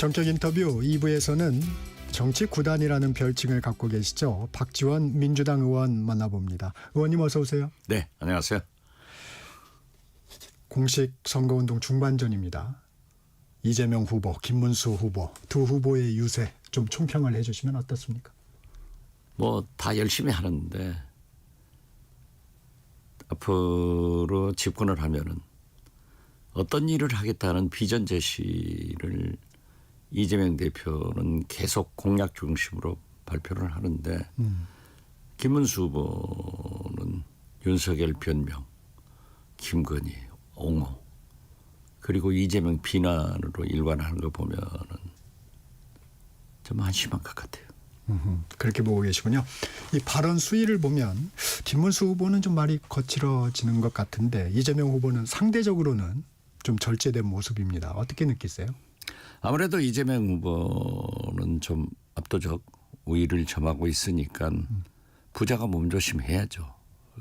정격 인터뷰 2부에서는 정치 구단이라는 별칭을 갖고 계시죠. 박지원 민주당 의원 만나봅니다. 의원님 어서 오세요. 네, 안녕하세요. 공식 선거운동 중반전입니다. 이재명 후보, 김문수 후보 두 후보의 유세 좀 총평을 해주시면 어떻습니까? 뭐 다 열심히 하는데 앞으로 집권을 하면은 어떤 일을 하겠다는 비전 제시를 이재명 대표는 계속 공약 중심으로 발표를 하는데 김문수 후보는 윤석열 변명, 김건희, 옹호 그리고 이재명 비난으로 일관하는 거 보면은 좀 한심한 것 같아요. 그렇게 보고 계시군요. 이 발언 수위를 보면 김문수 후보는 좀 말이 거칠어지는 것 같은데 이재명 후보는 상대적으로는 좀 절제된 모습입니다. 어떻게 느끼세요? 아무래도 이재명 후보는 좀 압도적 우위를 점하고 있으니까 부자가 몸조심해야죠.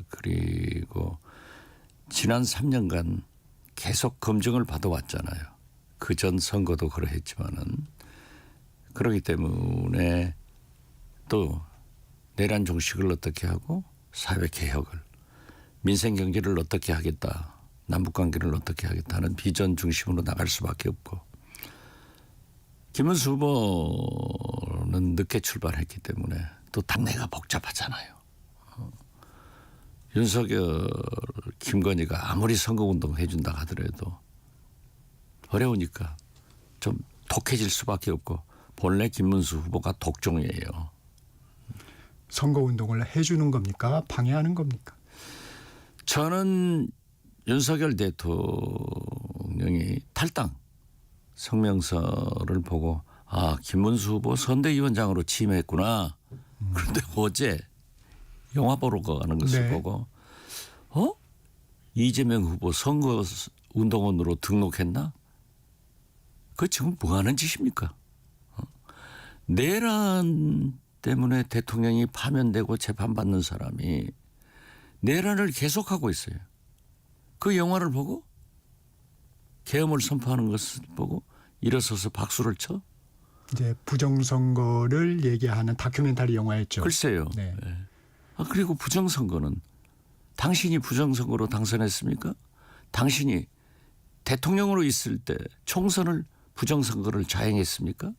그리고 지난 3년간 계속 검증을 받아왔잖아요. 그전 선거도 그러했지만은 그렇기 때문에 또 내란 종식을 어떻게 하고 사회 개혁을 민생 경제를 어떻게 하겠다, 남북 관계를 어떻게 하겠다 하는 비전 중심으로 나갈 수밖에 없고 김문수 후보는 늦게 출발했기 때문에 또 당내가 복잡하잖아요. 윤석열, 김건희가 아무리 선거운동 해준다 하더라도 어려우니까 좀 독해질 수밖에 없고 본래 김문수 후보가 독종이에요. 선거운동을 해주는 겁니까? 방해하는 겁니까? 저는 윤석열 대통령이 탈당 성명서를 보고 아 김문수 후보 선대위원장으로 취임했구나. 그런데 어제 영화 보러 가는 것을 보고 이재명 후보 선거운동원으로 등록했나? 그 지금 뭐 하는 짓입니까? 내란 때문에 대통령이 파면되고 재판받는 사람이 내란을 계속하고 있어요. 그 영화를 보고 계엄을 선포하는 것을 보고 일어서서 박수를 쳐? 이제 부정선거를 얘기하는 다큐멘터리 영화였죠. 글쎄요. 네. 네. 그리고 부정선거는 당신이 부정선거로 당선했습니까? 당신이 대통령으로 있을 때 총선을 부정선거를 자행했습니까?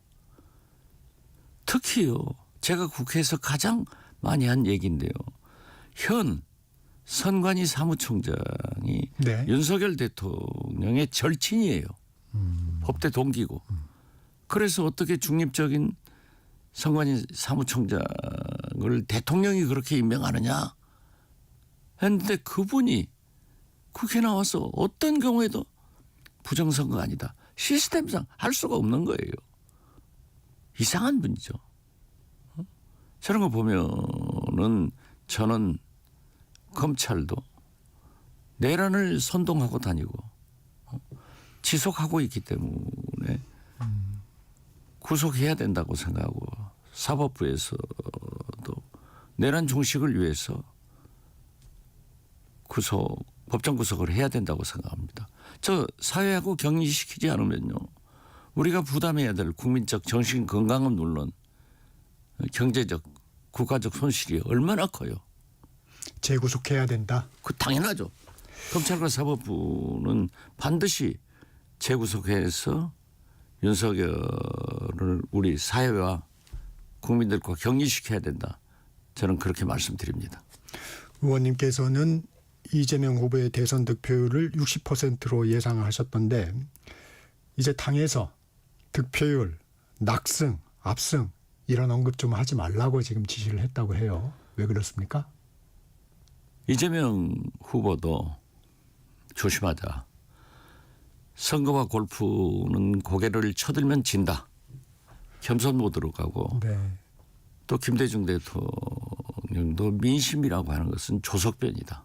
특히요. 제가 국회에서 가장 많이 한 얘기인데요. 현 선관위 사무총장이 네. 윤석열 대통령의 절친이에요. 법대 동기고. 그래서 어떻게 중립적인 선관위 사무총장을 대통령이 그렇게 임명하느냐 했는데 그분이 국회 나와서 어떤 경우에도 부정선거 아니다. 시스템상 할 수가 없는 거예요. 이상한 분이죠. 저런 거 보면은 저는 검찰도 내란을 선동하고 다니고 지속하고 있기 때문에 구속해야 된다고 생각하고 사법부에서도 내란 종식을 위해서 법정 구속을 해야 된다고 생각합니다. 저 사회하고 격리시키지 않으면요. 우리가 부담해야 될 국민적 정신 건강은 물론 경제적 국가적 손실이 얼마나 커요. 재구속해야 된다. 그 당연하죠. 검찰과 사법부는 반드시 재구속해서 윤석열을 우리 사회와 국민들과 격리시켜야 된다. 저는 그렇게 말씀드립니다. 의원님께서는 이재명 후보의 대선 득표율을 60%로 예상하셨던데 이제 당에서 득표율, 낙승, 압승 이런 언급 좀 하지 말라고 지금 지시를 했다고 해요. 왜 그렇습니까? 이재명 후보도 조심하자. 선거와 골프는 고개를 쳐들면 진다. 겸손 모드로 가고 네. 또 김대중 대통령도 민심이라고 하는 것은 조석변이다.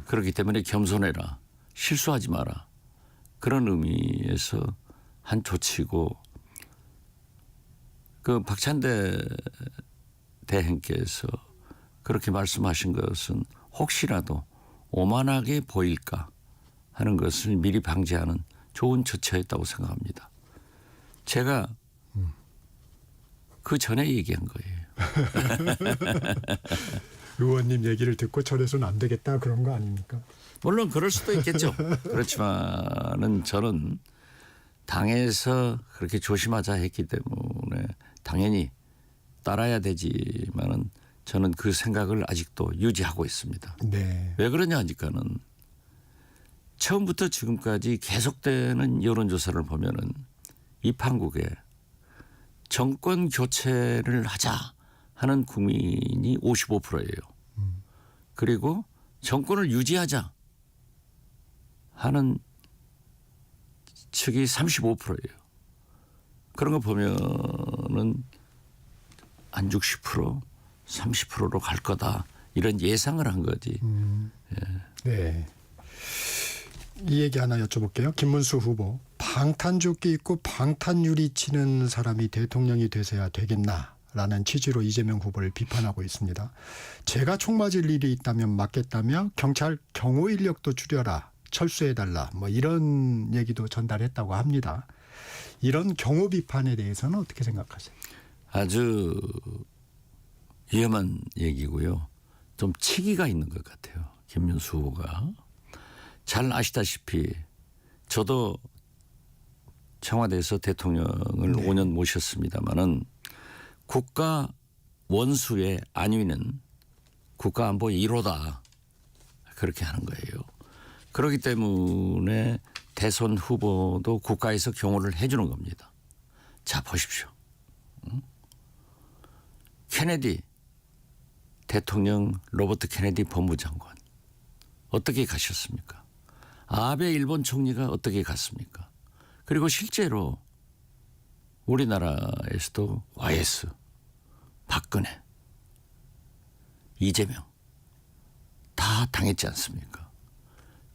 그렇기 때문에 겸손해라. 실수하지 마라. 그런 의미에서 한 조치고 그 박찬대 대행께서 그렇게 말씀하신 것은 혹시라도 오만하게 보일까 하는 것을 미리 방지하는 좋은 조처였다고 생각합니다. 제가 그 전에 얘기한 거예요. 의원님 얘기를 듣고 저래서는 안 되겠다 그런 거 아닙니까? 물론 그럴 수도 있겠죠. 그렇지만은 저는 당에서 그렇게 조심하자 했기 때문에 당연히 따라야 되지만은 저는 그 생각을 아직도 유지하고 있습니다. 네. 왜 그러냐 하니까는 처음부터 지금까지 계속되는 여론조사를 보면은 이 판국에 정권 교체를 하자 하는 국민이 55%예요. 그리고 정권을 유지하자 하는 측이 35%예요. 그런 거 보면은 한 60%, 30%로 갈 거다 이런 예상을 한 거지. 네. 이 얘기 하나 여쭤볼게요. 김문수 후보. 방탄조끼 입고 방탄유리 치는 사람이 대통령이 되셔야 되겠나라는 취지로 이재명 후보를 비판하고 있습니다. 제가 총 맞을 일이 있다면 맞겠다며 경찰 경호 인력도 줄여라. 철수해달라. 뭐 이런 얘기도 전달했다고 합니다. 이런 경호 비판에 대해서는 어떻게 생각하세요? 아주 위험한 얘기고요. 좀 치기가 있는 것 같아요. 김문수 후보가. 잘 아시다시피 저도 청와대에서 대통령을 5년 모셨습니다마는 국가 원수의 안위는 국가안보 1호다. 그렇게 하는 거예요. 그렇기 때문에 대선 후보도 국가에서 경호를 해주는 겁니다. 자 보십시오. 케네디 대통령 로버트 케네디 법무장관 어떻게 가셨습니까? 아베 일본 총리가 어떻게 갔습니까? 그리고 실제로 우리나라에서도 YS, 박근혜, 이재명 다 당했지 않습니까?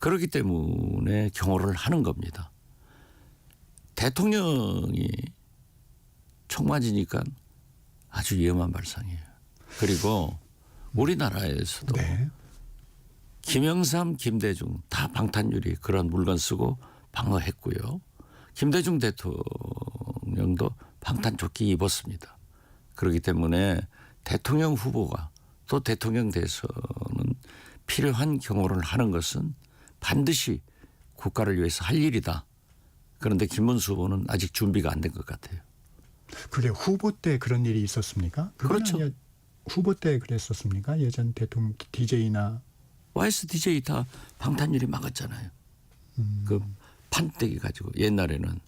그렇기 때문에 경호를 하는 겁니다. 대통령이 총 맞으니까 아주 위험한 발상이에요. 그리고 우리나라에서도 네. 김영삼, 김대중 다 방탄유리 그런 물건 쓰고 방어했고요. 김대중 대통령도 방탄조끼 입었습니다. 그렇기 때문에 대통령 후보가 또 대통령 돼서는 필요한 경호를 하는 것은 반드시 국가를 위해서 할 일이다. 그런데 김문수 후보는 아직 준비가 안 된 것 같아요. 그게 후보 때 그런 일이 있었습니까? 그렇죠. 아니야, 후보 때 그랬었습니까? 예전 대통령 DJ나 YSDJ 다 방탄유리 막았잖아요. 그 판때기 가지고 옛날에는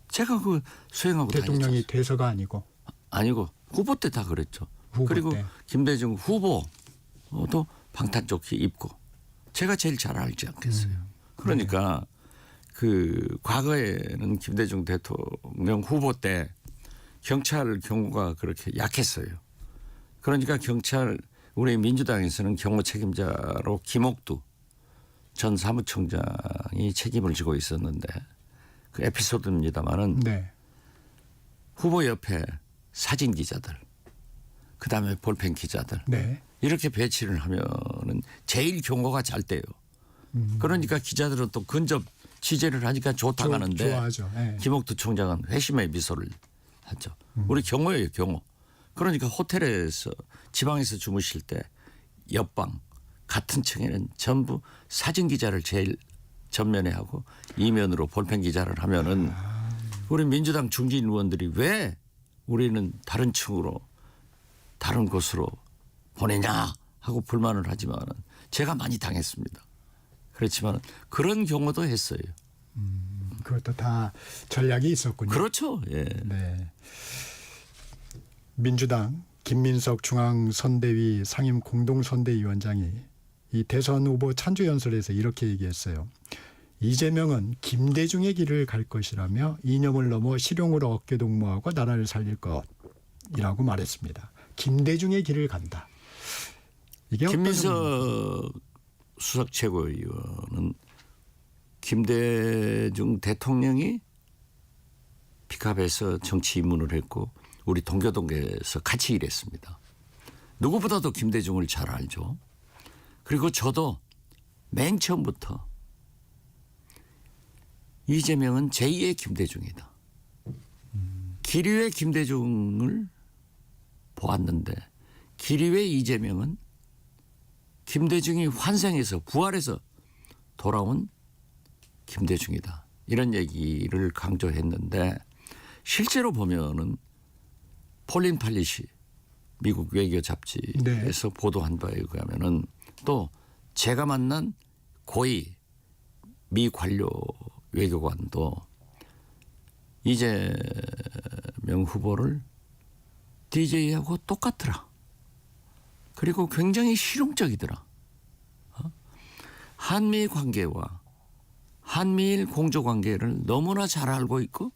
제가 그 수행하고 대통령이 다녔죠. 돼서가 아니고 아니고 후보 때 다 그랬죠. 후보 그리고 때. 김대중 후보도 방탄조끼 입고 제가 제일 잘 알지 않겠어요. 그러니까 그 과거에는 김대중 대통령 후보 때 경찰 경호가 그렇게 약했어요. 그러니까 경찰 우리 민주당에서는 경호 책임자로 김옥두 전 사무총장이 책임을 지고 있었는데 그 에피소드입니다마는 네. 후보 옆에 사진 기자들 그다음에 볼펜 기자들 네. 이렇게 배치를 하면은 제일 경호가 잘 돼요. 그러니까 기자들은 또 근접 취재를 하니까 좋다고 하는데 좋아하죠. 네. 김옥두 총장은 회심의 미소를 하죠. 우리 경호예요, 경호. 그러니까 호텔에서 지방에서 주무실 때 옆방 같은 층에는 전부 사진 기자를 제일 전면에 하고 이면으로 볼펜 기자를 하면은 우리 민주당 중진 의원들이 왜 우리는 다른 층으로 다른 곳으로 보내냐 하고 불만을 하지만은 제가 많이 당했습니다. 그렇지만 그런 경우도 했어요. 그것도 다 전략이 있었군요. 그렇죠. 예. 네. 민주당 김민석 중앙선대위 상임 공동선대위원장이 이 대선 후보 찬조연설에서 이렇게 얘기했어요. 이재명은 김대중의 길을 갈 것이라며 이념을 넘어 실용으로 어깨동무하고 나라를 살릴 것이라고 말했습니다. 김대중의 길을 간다. 이게 김민석 수석 최고위원은 김대중 대통령이 피캅에서 정치 입문을 했고 우리 동교동계에서 같이 일했습니다. 누구보다도 김대중을 잘 알죠. 그리고 저도 맨 처음부터 이재명은 제2의 김대중이다. 기류의 김대중을 보았는데 기류의 이재명은 김대중이 환생해서 부활해서 돌아온 김대중이다. 이런 얘기를 강조했는데 실제로 보면은 폴린 팔리시 미국 외교 잡지에서 보도한 바에 의하면은 또 제가 만난 고위 미 관료 외교관도 이재명 후보를 DJ하고 똑같더라. 그리고 굉장히 실용적이더라. 한미 관계와 한미일 공조 관계를 너무나 잘 알고 있고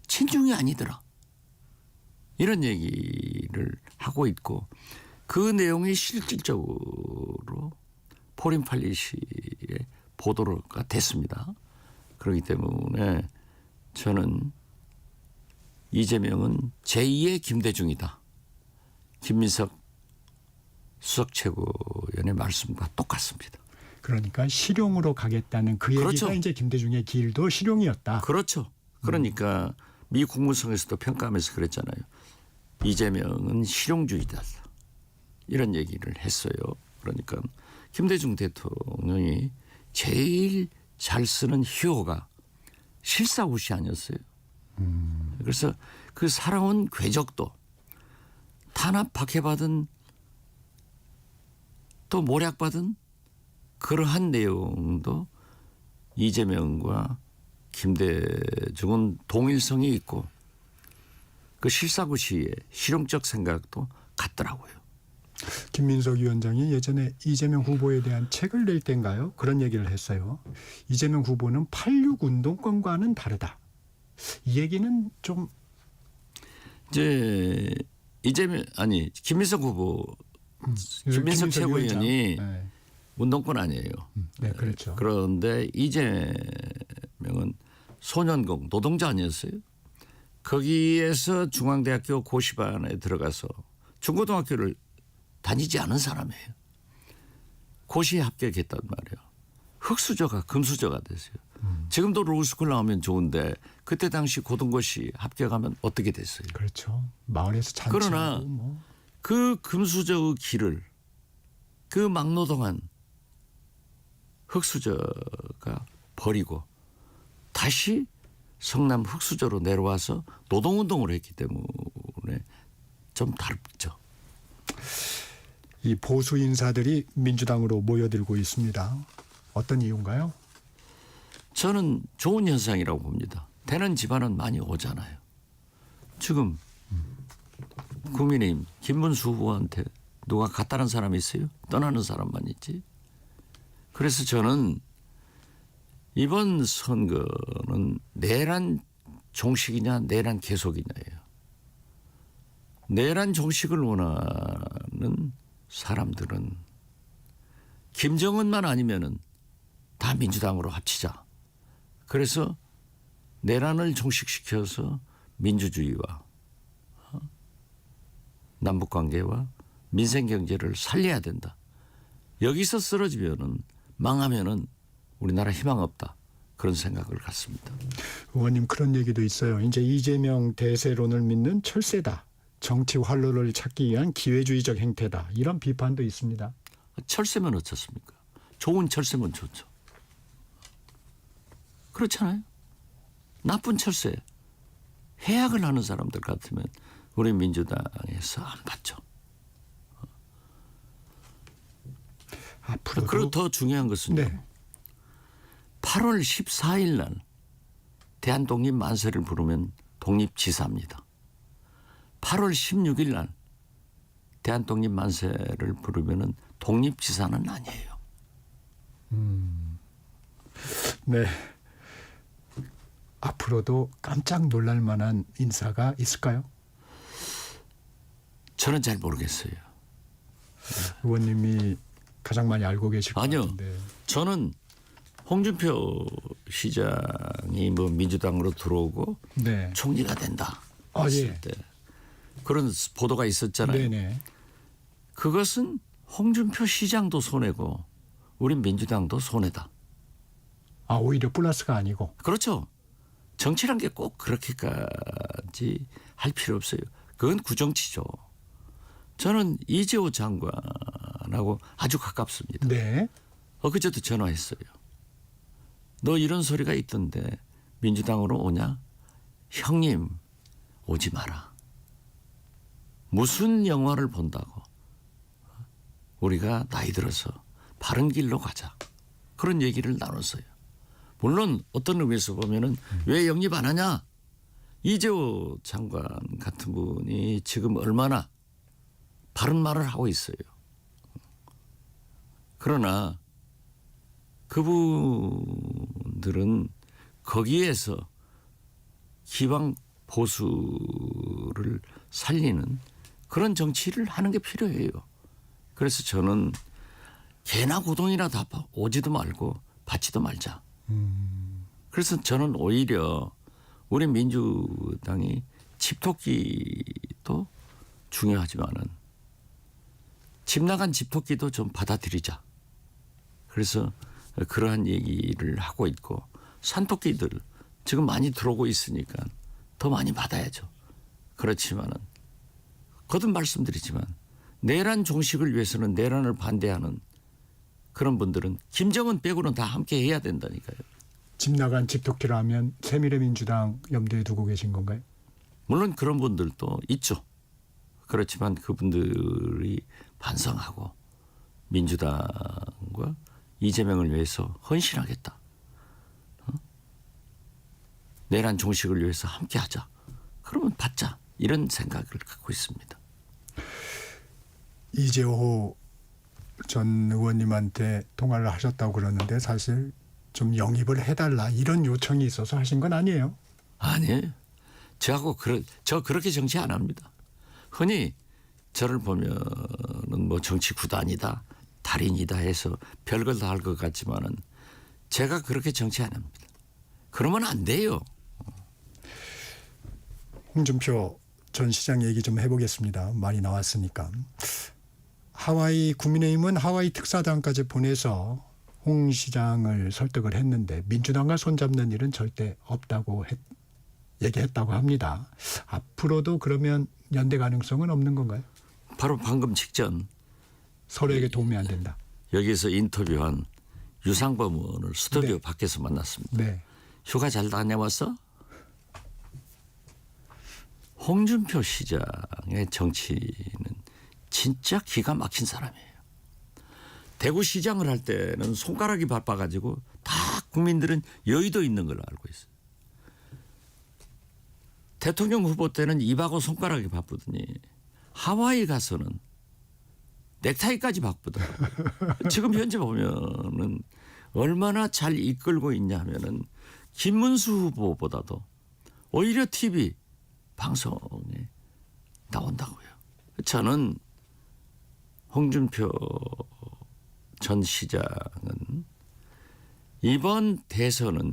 친중이 아니더라. 이런 얘기를 하고 있고 그 내용이 실질적으로 포린 팔리시의 보도가 됐습니다. 그렇기 때문에 저는 이재명은 제2의 김대중이다. 김민석 수석 최고위원의 말씀과 똑같습니다. 그러니까 실용으로 가겠다는 그 얘기가 그렇죠. 이제 김대중의 길도 실용이었다. 그렇죠. 그러니까 미 국무성에서도 평가하면서 그랬잖아요. 이재명은 실용주의다. 이런 얘기를 했어요. 그러니까 김대중 대통령이 제일 잘 쓰는 희호가 실사우시 아니었어요. 그래서 그 살아온 궤적도 탄압 박해받은 또 모략받은 그러한 내용도 이재명과 김대중은 동일성이 있고 그 실사구시의 실용적 생각도 같더라고요. 김민석 위원장이 예전에 이재명 후보에 대한 책을 낼 때인가요? 그런 얘기를 했어요. 이재명 후보는 86 운동권과는 다르다. 이 얘기는 좀 이제 김민석 후보 김민석 최고위원이 네. 운동권 아니에요. 네, 그렇죠. 그런데 이재명은 소년공 노동자 아니었어요? 거기에서 중앙대학교 고시반에 들어가서 중고등학교를 다니지 않은 사람이에요. 고시에 합격했단 말이에요. 흑수저가 금수저가 됐어요. 지금도 로스쿨 나오면 좋은데 그때 당시 고등고시 합격하면 어떻게 됐어요? 그렇죠. 마을에서 잔치하고 그러나 뭐. 그 금수저의 길을 그 막노동한 흑수저가 버리고 다시 성남 흑수저로 내려와서 노동운동을 했기 때문에 좀 다르죠. 이 보수 인사들이 민주당으로 모여들고 있습니다. 어떤 이유인가요? 저는 좋은 현상이라고 봅니다. 되는 집안은 많이 오잖아요. 지금 국민의힘 김문수 후보한테 누가 갔다는 사람이 있어요? 떠나는 사람만 있지. 그래서 저는 이번 선거는 내란 종식이냐 내란 계속이냐예요. 내란 종식을 원하는 사람들은 김정은만 아니면은 다 민주당으로 합치자. 그래서 내란을 종식시켜서 민주주의와 남북관계와 민생경제를 살려야 된다. 여기서 쓰러지면은 망하면은 우리나라 희망 없다. 그런 생각을 갖습니다. 의원님 그런 얘기도 있어요. 이제 이재명 대세론을 믿는 철새다. 정치 활로를 찾기 위한 기회주의적 행태다. 이런 비판도 있습니다. 철새면 어떻습니까? 좋은 철새면 좋죠. 그렇잖아요. 나쁜 철새, 해악을 하는 사람들 같으면 우리 민주당에서 안 받죠. 앞으로도 그리고 더 중요한 것은요. 네. 8월 14일 날 대한독립 만세를 부르면 독립지사입니다. 8월 16일 날 대한독립 만세를 부르면 독립지사는 아니에요. 네. 앞으로도 깜짝 놀랄 만한 인사가 있을까요? 저는 잘 모르겠어요. 의원님이 가장 많이 알고 계실 것 아니요. 같은데. 저는 홍준표 시장이 뭐 민주당으로 들어오고 네. 총리가 된다 아, 했을 예. 때 그런 보도가 있었잖아요. 네네. 그것은 홍준표 시장도 손해고 우리 민주당도 손해다. 아 오히려 플러스가 아니고. 그렇죠. 정치란 게 꼭 그렇게까지 얘기까지 할 필요 없어요. 그건 구정치죠. 저는 이재호 장관하고 아주 가깝습니다. 네. 엊그제도 전화했어요. 너 이런 소리가 있던데 민주당으로 오냐? 형님 오지 마라. 무슨 영화를 본다고. 우리가 나이 들어서 바른 길로 가자. 그런 얘기를 나눴어요. 물론 어떤 의미에서 보면은 왜 영입 안 하냐? 이재호 장관 같은 분이 지금 얼마나 바른 말을 하고 있어요. 그러나 그분들은 거기에서 기왕 보수를 살리는 그런 정치를 하는 게 필요해요. 그래서 저는 개나 고동이나 다 오지도 말고 받지도 말자. 그래서 저는 오히려 우리 민주당이 집토끼도 중요하지만은 집 나간 집토끼도 좀 받아들이자. 그래서 그러한 얘기를 하고 있고 산토끼들 지금 많이 들어오고 있으니까 더 많이 받아야죠. 그렇지만은 거듭 말씀드리지만 내란 종식을 위해서는 내란을 반대하는 그런 분들은 김정은 빼고는 다 함께 해야 된다니까요. 집 나간 집토끼라 하면 새미래민주당 염두에 두고 계신 건가요? 물론 그런 분들도 있죠. 그렇지만 그분들이 반성하고 민주당과 이재명을 위해서 헌신하겠다. 내란 종식을 위해서 함께하자. 그러면 받자. 이런 생각을 갖고 있습니다. 이재호 전 의원님한테 통화를 하셨다고 그러는데 사실 좀 영입을 해달라 이런 요청이 있어서 하신 건 아니에요? 아니에요. 저 그렇게 정치 안 합니다. 흔히 저를 보면은 뭐 정치 구단이다, 달인이다 해서 별걸 다 할 것 같지만은 제가 그렇게 정치 안 합니다. 그러면 안 돼요. 홍준표 전 시장 얘기 좀 해보겠습니다. 말이 나왔으니까. 하와이 국민의힘은 하와이 특사단까지 보내서 홍 시장을 설득을 했는데 민주당과 손잡는 일은 절대 없다고 얘기했다고 합니다. 앞으로도 그러면 연대 가능성은 없는 건가요? 바로 방금 직전 서로에게 도움이 안 된다. 여기서 인터뷰한 유상범 의원을 스튜디오 네. 밖에서 만났습니다. 네. 휴가 잘 다녀왔어? 홍준표 시장의 정치는 진짜 기가 막힌 사람이에요. 대구시장을 할 때는 손가락이 바빠가지고 다 국민들은 여의도 있는 걸로 알고 있어요. 대통령 후보 때는 입하고 손가락이 바쁘더니 하와이 가서는 넥타이까지 바쁘더라고요. 지금 현재 보면은 얼마나 잘 이끌고 있냐 하면은 김문수 후보보다도 오히려 TV 방송에 나온다고요. 저는 홍준표 전 시장은 이번 대선은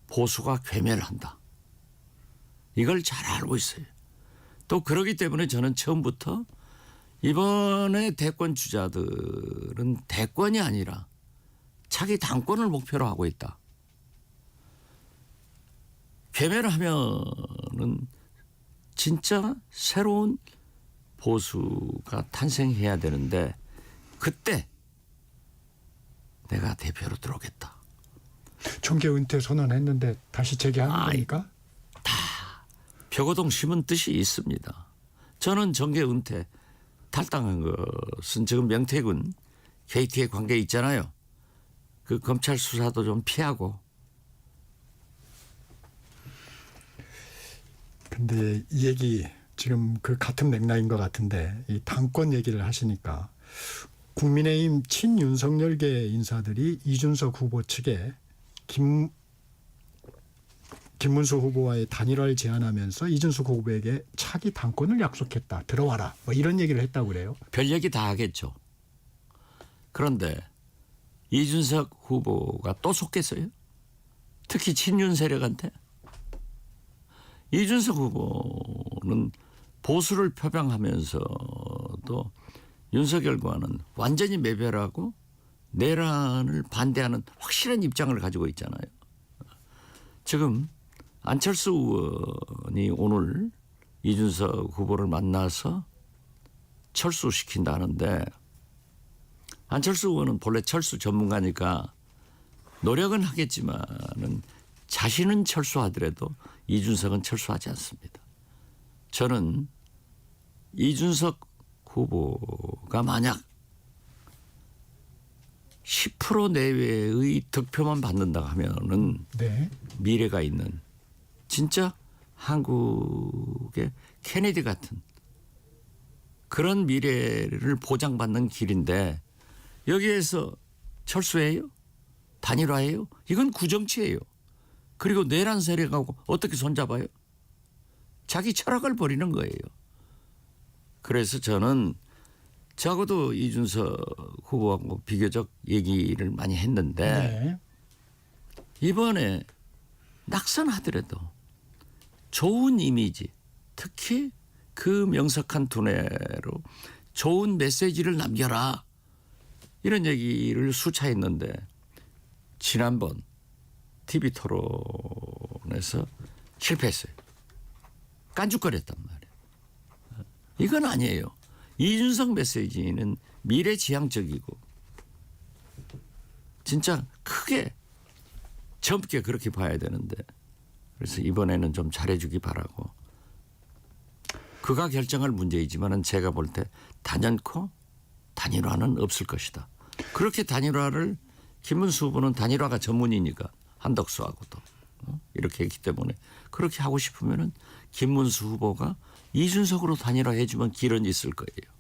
보수가 괴멸한다. 이걸 잘 알고 있어요. 또 그러기 때문에 저는 처음부터 이번에 대권 주자들은 대권이 아니라 자기 당권을 목표로 하고 있다. 괴멸하면은 진짜 새로운 보수가 탄생해야 되는데 그때 내가 대표로 들어오겠다. 총계 은퇴 선언했는데 다시 재개하는 거니까? 표고동 심은 뜻이 있습니다. 저는 정계 은퇴 탈당한 것은 지금 명태군 KT의 관계 있잖아요. 그 검찰 수사도 좀 피하고. 근데 이 얘기 지금 그 같은 맥락인 것 같은데 이 당권 얘기를 하시니까 국민의힘 친윤석열계 인사들이 이준석 후보 측에 김문수 후보와의 단일화를 제안하면서 이준석 후보에게 차기 당권을 약속했다. 들어와라. 뭐 이런 얘기를 했다고 그래요. 별 얘기 다 하겠죠. 그런데 이준석 후보가 또 속겠어요? 특히 친윤 세력한테? 이준석 후보는 보수를 표방하면서도 윤석열과는 완전히 매별하고 내란을 반대하는 확실한 입장을 가지고 있잖아요. 지금 안철수 의원이 오늘 이준석 후보를 만나서 철수시킨다는데 안철수 의원은 본래 철수 전문가니까 노력은 하겠지만은 자신은 철수하더라도 이준석은 철수하지 않습니다. 저는 이준석 후보가 만약 10% 내외의 득표만 받는다 하면은 네. 미래가 있는 진짜 한국의 케네디 같은 그런 미래를 보장받는 길인데 여기에서 철수해요? 단일화해요? 이건 구정치예요. 그리고 내란 세력하고 어떻게 손잡아요? 자기 철학을 버리는 거예요. 그래서 저는 적어도 이준석 후보하고 비교적 얘기를 많이 했는데 네. 이번에 낙선하더라도 좋은 이미지, 특히 그 명석한 두뇌로 좋은 메시지를 남겨라. 이런 얘기를 수차했는데 지난번 TV 토론에서 실패했어요. 깐죽거렸단 말이에요. 이건 아니에요. 이준석 메시지는 미래지향적이고 진짜 크게 젊게 그렇게 봐야 되는데 그래서 이번에는 좀 잘해주기 바라고 그가 결정할 문제이지만은 제가 볼 때 단연코 단일화는 없을 것이다. 그렇게 단일화를 김문수 후보는 단일화가 전문이니까 한덕수하고도 이렇게 했기 때문에 그렇게 하고 싶으면은 김문수 후보가 이준석으로 단일화해주면 길은 있을 거예요.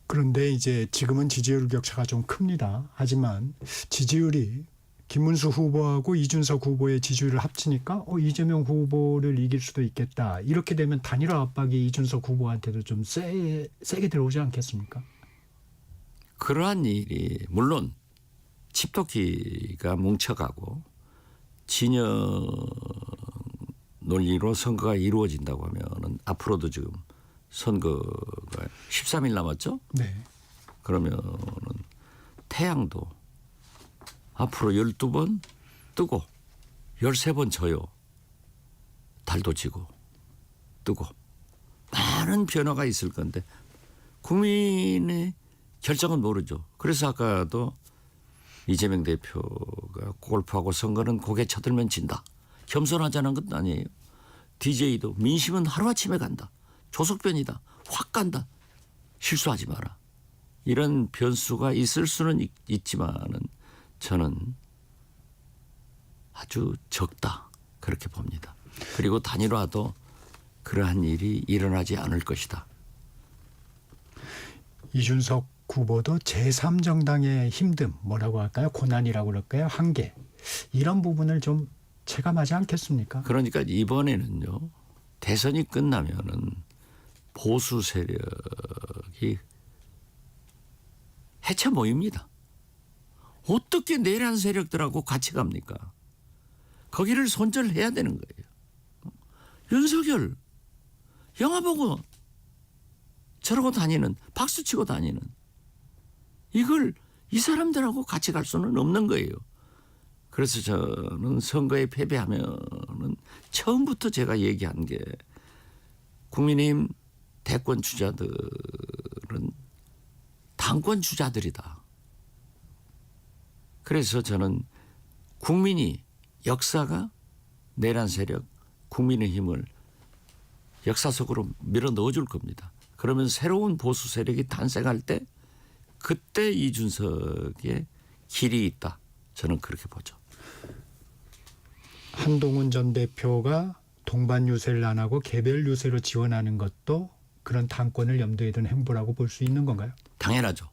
그런데 이제 지금은 지지율 격차가 좀 큽니다. 하지만 지지율이 김문수 후보하고 이준석 후보의 지지율을 합치니까 이재명 후보를 이길 수도 있겠다. 이렇게 되면 단일화 압박이 이준석 후보한테도 좀 세게 들어오지 않겠습니까? 그러한 일이 물론 칩토키가 뭉쳐가고 진영 논리로 선거가 이루어진다고 하면은 앞으로도 지금 선거가 13일 남았죠? 네. 그러면은 태양도 앞으로 12번 뜨고 13번 져요. 달도 지고 뜨고 많은 변화가 있을 건데 국민의 결정은 모르죠. 그래서 아까도 이재명 대표가 골프하고 선거는 고개 쳐들면 진다. 겸손하자는 건 아니에요. DJ도 민심은 하루아침에 간다. 조석변이다. 확 간다. 실수하지 마라. 이런 변수가 있을 수는 있지만은 저는 아주 적다. 그렇게 봅니다. 그리고 단일화도 그러한 일이 일어나지 않을 것이다. 이준석 후보도 제3정당의 힘듦, 뭐라고 할까요? 고난이라고 그럴까요? 한계. 이런 부분을 좀 체감하지 않겠습니까? 그러니까 이번에는요. 대선이 끝나면은 보수 세력이 해체 모입니다. 어떻게 내란 세력들하고 같이 갑니까? 거기를 손절해야 되는 거예요. 윤석열 영화 보고 저러고 다니는 박수치고 다니는 이걸 이 사람들하고 같이 갈 수는 없는 거예요. 그래서 저는 선거에 패배하면은 처음부터 제가 얘기한 게 국민의힘 대권 주자들은 당권 주자들이다. 그래서 저는 국민이 역사가 내란 세력 국민의힘을 역사 속으로 밀어 넣어줄 겁니다. 그러면 새로운 보수 세력이 탄생할 때 그때 이준석의 길이 있다. 저는 그렇게 보죠. 한동훈 전 대표가 동반 유세를 안 하고 개별 유세로 지원하는 것도 그런 당권을 염두에 둔 행보라고 볼 수 있는 건가요? 당연하죠.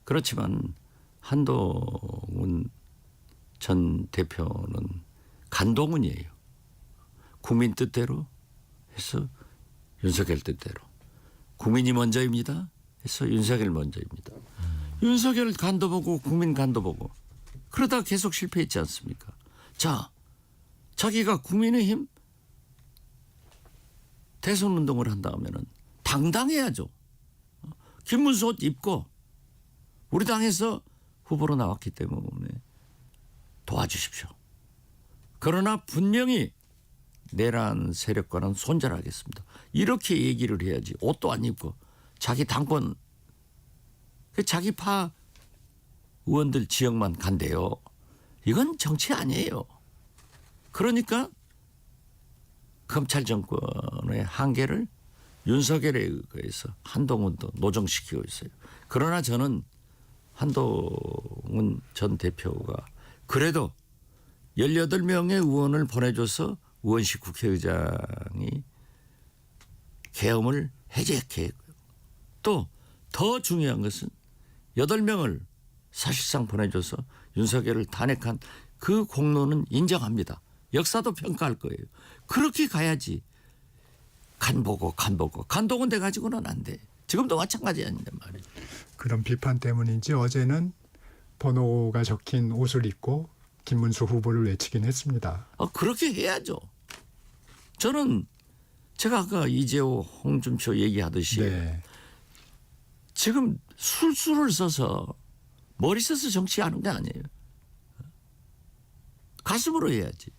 그렇지만 한동훈 전 대표는 간동훈이에요. 국민 뜻대로 해서 윤석열 뜻대로. 국민이 먼저입니다. 해서 윤석열 먼저입니다. 윤석열 간도 보고 국민 간도 보고 그러다 계속 실패했지 않습니까? 자, 자기가 국민의힘 대선 운동을 한다 하면은 당당해야죠. 김문수 옷 입고 우리 당에서 후보로 나왔기 때문에 도와주십시오. 그러나 분명히 내란 세력과는 손절하겠습니다. 이렇게 얘기를 해야지. 옷도 안 입고 자기 당권 자기 파 의원들 지역만 간대요. 이건 정치 아니에요. 그러니까 검찰 정권의 한계를 윤석열에 의해서 한동훈도 노정시키고 있어요. 그러나 저는 한동훈 전 대표가 그래도 18명의 의원을 보내줘서 의원식 국회의장이 계엄을 해제했고요. 또 더 중요한 것은 8명을 사실상 보내줘서 윤석열을 탄핵한 그 공로는 인정합니다. 역사도 평가할 거예요. 그렇게 가야지. 간보고 간동은 돼 가지고는 안 돼. 지금도 마찬가지 아닌데 말이에요. 그런 비판 때문인지 어제는 번호가 적힌 옷을 입고 김문수 후보를 외치긴 했습니다. 그렇게 해야죠. 저는 제가 아까 이재호, 홍준표 얘기하듯이 네. 지금 술수를 써서 머리 써서 정치하는 게 아니에요. 가슴으로 해야지.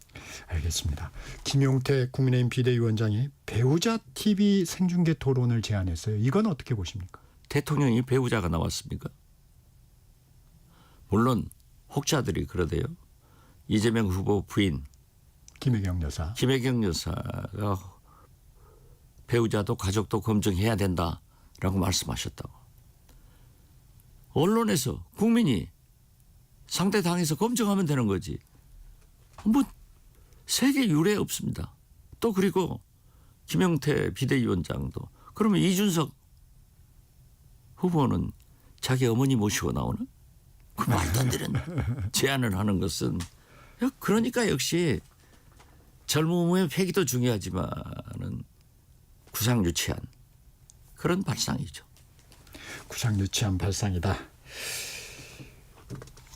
알겠습니다. 김용태 국민의힘 비대위원장이 배우자 TV 생중계 토론을 제안했어요. 이건 어떻게 보십니까? 대통령이 배우자가 나왔습니까? 물론 혹자들이 그러대요. 이재명 후보 부인 김혜경 여사. 김혜경 여사가 배우자도 가족도 검증해야 된다라고 말씀하셨다고. 언론에서 국민이 상대 당에서 검증하면 되는 거지. 뭐 세계 유례 없습니다. 또 그리고 김용태 비대위원장도 그러면 이준석 후보는 자기 어머니 모시고 나오나? 그 말도 안 되는 제안을 하는 것은 그러니까 역시 젊음의 패기도 중요하지만은 구상유치한 그런 발상이죠. 구상유치한 발상이다.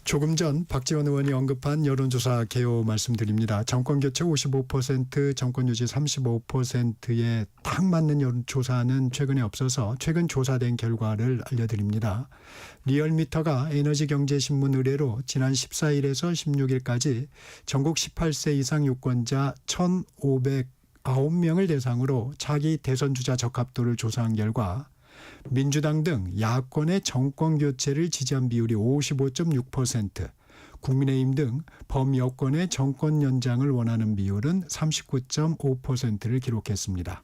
조금 전 박지원 의원이 언급한 여론조사 개요 말씀드립니다. 정권교체 55%, 정권유지 35%에 딱 맞는 여론조사는 최근에 없어서 최근 조사된 결과를 알려드립니다. 리얼미터가 에너지경제신문 의뢰로 지난 14일에서 16일까지 전국 18세 이상 유권자 1,509명을 대상으로 차기 대선주자 적합도를 조사한 결과 민주당 등 야권의 정권교체를 지지한 비율이 55.6%, 국민의힘 등 범여권의 정권 연장을 원하는 비율은 39.5%를 기록했습니다.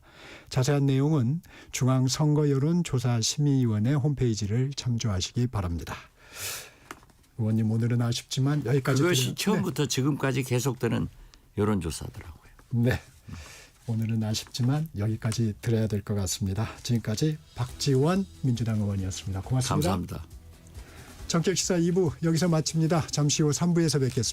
자세한 내용은 중앙선거여론조사심의위원회 홈페이지를 참조하시기 바랍니다. 의원님 오늘은 아쉽지만 여기까지. 그것이 처음부터 지금까지 계속되는 여론조사더라고요. 네. 오늘은 아쉽지만 여기까지 들어야 될 것 같습니다. 지금까지 박지원 민주당 의원이었습니다. 고맙습니다. 감사합니다. 정책시사 2부 여기서 마칩니다. 잠시 후 3부에서 뵙겠습니다.